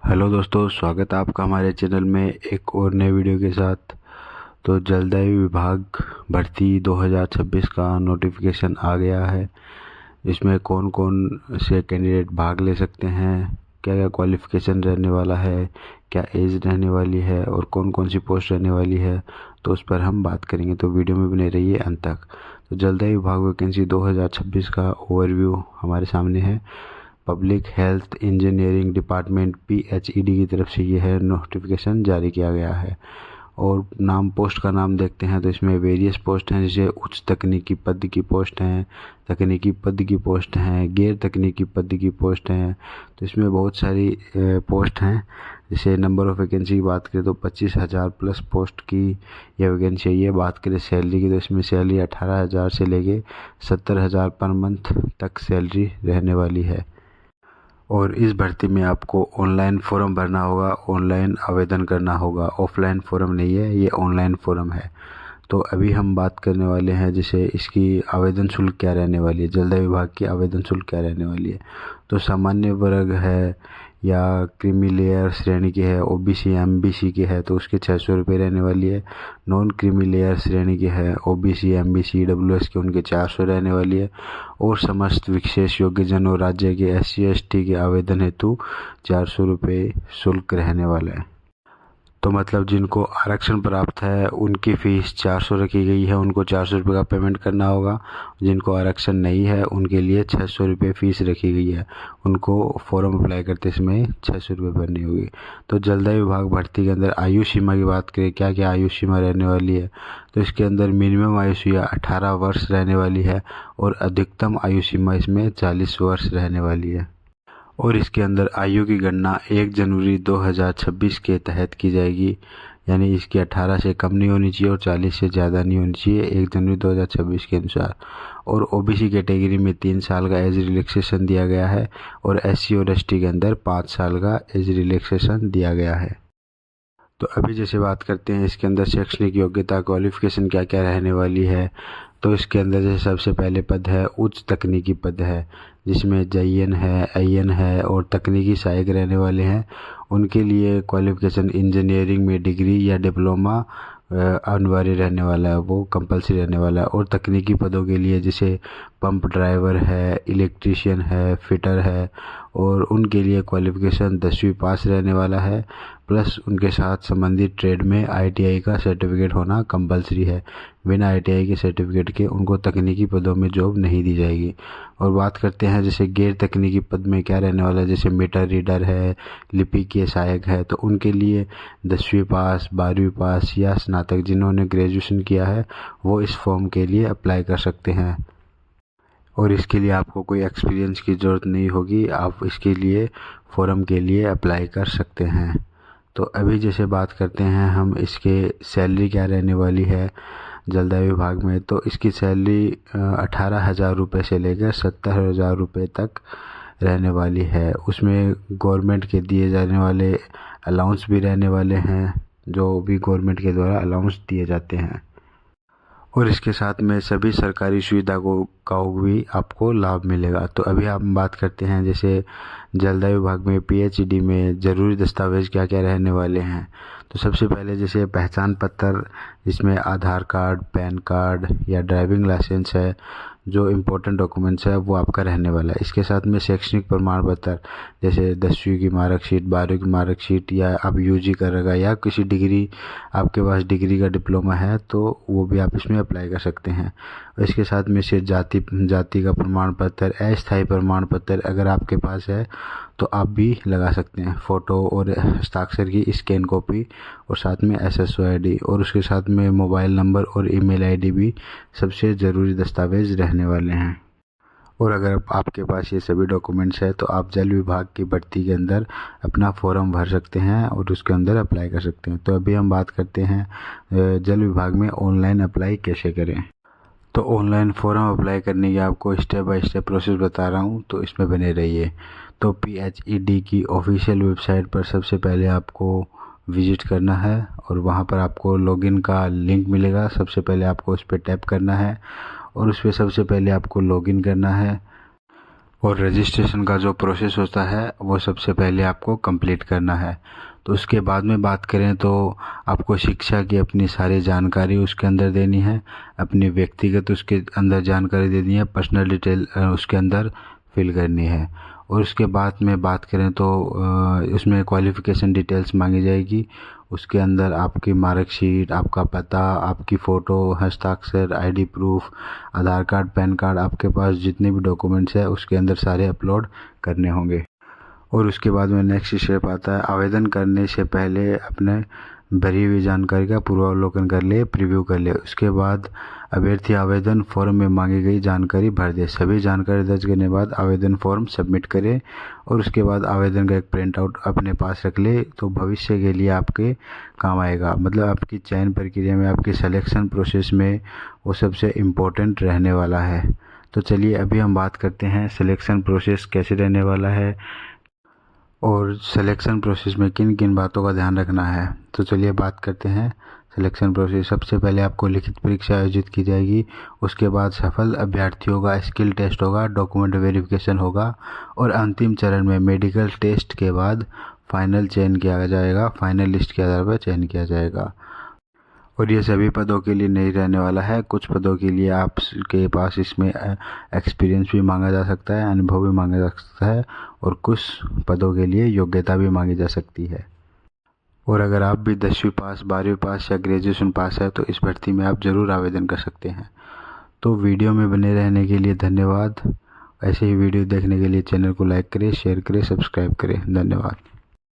Hello दोस्तों, स्वागत है आपका हमारे चैनल में एक और नए वीडियो के साथ। तो जलदायु विभाग भर्ती 2026 का नोटिफिकेशन आ गया है। इसमें कौन कौन से कैंडिडेट भाग ले सकते हैं, क्या क्या क्वालिफ़िकेशन रहने वाला है, क्या एज रहने वाली है और कौन कौन सी पोस्ट रहने वाली है, तो उस पर हम बात करेंगे। तो वीडियो में बने रहिए अंत तक। तो जलदायु विभाग वैकेंसी 2026 का ओवरव्यू हमारे सामने है। Public health engineering department PHED की तरफ से ये है नोटिफिकेशन जारी किया गया है। और पोस्ट का नाम देखते हैं तो इसमें वेरियस पोस्ट हैं, जैसे उच्च तकनीकी पद की पोस्ट हैं, तकनीकी पद की पोस्ट हैं, गैर तकनीकी पद की पोस्ट हैं। तो इसमें बहुत सारी पोस्ट हैं। जैसे नंबर ऑफ़ वैकेंसी की बात करें तो 25,000 प्लस पोस्ट की यह वैकेंसी है। ये बात करें सैलरी की तो इसमें सैलरी 18,000 से लेके 70,000 पर मंथ तक सैलरी रहने वाली है। और इस भर्ती में आपको ऑनलाइन फॉर्म भरना होगा, ऑनलाइन आवेदन करना होगा। ऑफलाइन फॉर्म नहीं है, ये ऑनलाइन फॉर्म है। तो अभी हम बात करने वाले हैं जैसे इसकी आवेदन शुल्क क्या रहने वाली है, जलदायु विभाग की आवेदन शुल्क क्या रहने वाली है। तो सामान्य वर्ग है या क्रीमी लेयर श्रेणी की है, OBC MBC की है तो उसके 600 रुपये रहने वाली है। नॉन क्रीमी लेयर श्रेणी की है, OBC MBC EWS की, उनके 400 रहने वाली है। और समस्त विशेष योग्यजन और राज्य के SC ST के आवेदन हेतु 400 रुपये शुल्क रहने वाला है। तो मतलब जिनको आरक्षण प्राप्त है उनकी फ़ीस 400 रखी गई है, उनको 400 रुपये का पेमेंट करना होगा। जिनको आरक्षण नहीं है उनके लिए 600 रुपये फ़ीस रखी गई है, उनको फॉर्म अप्लाई करते समय 600 रुपये भरनी होगी। तो जलदायु विभाग भर्ती के अंदर आयु सीमा की बात करें, क्या क्या आयु सीमा रहने वाली है, तो इसके अंदर मिनिमम आयु सीमा 18 वर्ष रहने वाली है और अधिकतम आयु सीमा इसमें 40 वर्ष रहने वाली है। और इसके अंदर आयु की गणना 1 जनवरी 2026 के तहत की जाएगी, यानी इसकी 18 से कम नहीं होनी चाहिए और 40 से ज़्यादा नहीं होनी चाहिए 1 जनवरी 2026 के अनुसार। और OBC कैटेगरी में 3 साल का एज रिलैक्सेशन दिया गया है और SC और ST के अंदर 5 साल का एज रिलैक्सेशन दिया गया है। तो अभी जैसे बात करते हैं इसके अंदर शैक्षणिक योग्यता क्वालिफ़िकेशन क्या क्या रहने वाली है। तो इसके अंदर जैसे सबसे पहले पद है उच्च तकनीकी पद है, जिसमें JN है, IN है और तकनीकी सहायक रहने वाले हैं। उनके लिए क्वालिफ़िकेशन इंजीनियरिंग में डिग्री या डिप्लोमा अनिवार्य रहने वाला है, वो कंपलसरी रहने वाला है। और तकनीकी पदों के लिए जैसे पंप ड्राइवर है, इलेक्ट्रीशियन है, फिटर है, और उनके लिए क्वालिफ़िकेशन 10वीं पास रहने वाला है। प्लस उनके साथ संबंधित ट्रेड में ITI का सर्टिफिकेट होना कंपलसरी है। बिना ITI के सर्टिफिकेट के उनको तकनीकी पदों में जॉब नहीं दी जाएगी। और बात करते हैं जैसे गैर तकनीकी पद में क्या रहने वाला है, जैसे मीटर रीडर है, लिपि के सहायक है, तो उनके लिए 10वीं पास, 12वीं पास या स्नातक जिन्होंने ग्रेजुएशन किया है वो इस फॉर्म के लिए अप्लाई कर सकते हैं। और इसके लिए आपको कोई एक्सपीरियंस की ज़रूरत नहीं होगी, आप इसके लिए फॉर्म के लिए अप्लाई कर सकते हैं। तो अभी जैसे बात करते हैं हम इसके सैलरी क्या रहने वाली है जलदायु विभाग में। तो इसकी सैलरी 18,000 रुपये से लेकर 70,000 रुपये तक रहने वाली है। उसमें गवर्नमेंट के दिए जाने वाले अलाउंस भी रहने वाले हैं, जो भी गवर्नमेंट के द्वारा अलाउंस दिए जाते हैं। और इसके साथ में सभी सरकारी सुविधा का भी आपको लाभ मिलेगा। तो अभी हम बात करते हैं जैसे जलदायु विभाग में PHED में ज़रूरी दस्तावेज़ क्या क्या रहने वाले हैं। तो सबसे पहले जैसे पहचान पत्र, जिसमें आधार कार्ड, पैन कार्ड या ड्राइविंग लाइसेंस है, जो इम्पोर्टेंट डॉक्यूमेंट्स है वो आपका रहने वाला है। इसके साथ में शैक्षणिक प्रमाण पत्र जैसे 10वीं की मार्कशीट, 12वीं की मार्कशीट, या आप UG कर रखा या किसी डिग्री, आपके पास डिग्री का डिप्लोमा है तो वो भी आप इसमें अप्लाई कर सकते हैं। और इसके साथ में से जाति का प्रमाण पत्र, अस्थायी प्रमाण पत्र अगर आपके पास है तो आप भी लगा सकते हैं। फ़ोटो और हस्ताक्षर की स्कैन कॉपी और साथ में SSO ID, और उसके साथ में मोबाइल नंबर और ईमेल ID भी सबसे ज़रूरी दस्तावेज़ रहने वाले हैं। और अगर आपके पास ये सभी डॉक्यूमेंट्स है तो आप जल विभाग की भर्ती के अंदर अपना फॉर्म भर सकते हैं और उसके अंदर अप्लाई कर सकते हैं। तो अभी हम बात करते हैं जल विभाग में ऑनलाइन अप्लाई कैसे करें। तो ऑनलाइन फॉर्म अप्लाई करने की आपको स्टेप बाय स्टेप प्रोसेस बता रहा हूँ, तो इसमें बने रहिए। तो PHED की ऑफिशियल वेबसाइट पर सबसे पहले आपको विज़िट करना है और वहाँ पर आपको लॉगिन का लिंक मिलेगा। सबसे पहले आपको उस पर टैप करना है और उस पर सबसे पहले आपको लॉगिन करना है। और रजिस्ट्रेशन का जो प्रोसेस होता है वो सबसे पहले आपको कंप्लीट करना है। तो उसके बाद में बात करें तो आपको शिक्षा की अपनी सारी जानकारी उसके अंदर देनी है, अपनी व्यक्तिगत उसके अंदर जानकारी देनी है, पर्सनल डिटेल उसके अंदर फिल करनी है। और उसके बाद में बात करें तो उसमें क्वालिफ़िकेशन डिटेल्स मांगी जाएगी। उसके अंदर आपकी मार्कशीट, आपका पता, आपकी फ़ोटो, हस्ताक्षर, आईडी प्रूफ, आधार कार्ड, पैन कार्ड, आपके पास जितने भी डॉक्यूमेंट्स हैं उसके अंदर सारे अपलोड करने होंगे। और उसके बाद में नेक्स्ट स्टेप आता है, आवेदन करने से पहले अपने भरी हुई जानकारी का पूर्वावलोकन कर ले, प्रीव्यू कर ले। उसके बाद अभ्यर्थी आवेदन फॉर्म में मांगी गई जानकारी भर दे। सभी जानकारी दर्ज करने के बाद आवेदन फॉर्म सबमिट करे और उसके बाद आवेदन का एक प्रिंट आउट अपने पास रख ले, तो भविष्य के लिए आपके काम आएगा। मतलब आपकी चयन प्रक्रिया में, आपकी सिलेक्शन प्रोसेस में वो सबसे इम्पोर्टेंट रहने वाला है। तो चलिए अभी हम बात करते हैं सिलेक्शन प्रोसेस कैसे रहने वाला है और सिलेक्शन प्रोसेस में किन किन बातों का ध्यान रखना है। तो चलिए बात करते हैं सिलेक्शन प्रोसेस। सबसे पहले आपको लिखित परीक्षा आयोजित की जाएगी। उसके बाद सफल अभ्यर्थियों का स्किल टेस्ट होगा, डॉक्यूमेंट वेरिफिकेशन होगा और अंतिम चरण में मेडिकल टेस्ट के बाद फाइनल चयन किया जाएगा। फाइनल लिस्ट के आधार पर चयन किया जाएगा। और ये सभी पदों के लिए नहीं रहने वाला है। कुछ पदों के लिए आपके पास इसमें एक्सपीरियंस भी मांगा जा सकता है, अनुभव भी मांगा जा सकता है और कुछ पदों के लिए योग्यता भी मांगी जा सकती है। और अगर आप भी 10वीं पास, 12वीं पास या ग्रेजुएशन पास है तो इस भर्ती में आप ज़रूर आवेदन कर सकते हैं। तो वीडियो में बने रहने के लिए धन्यवाद। ऐसे ही वीडियो देखने के लिए चैनल को लाइक करें, शेयर करें, सब्सक्राइब करें। धन्यवाद।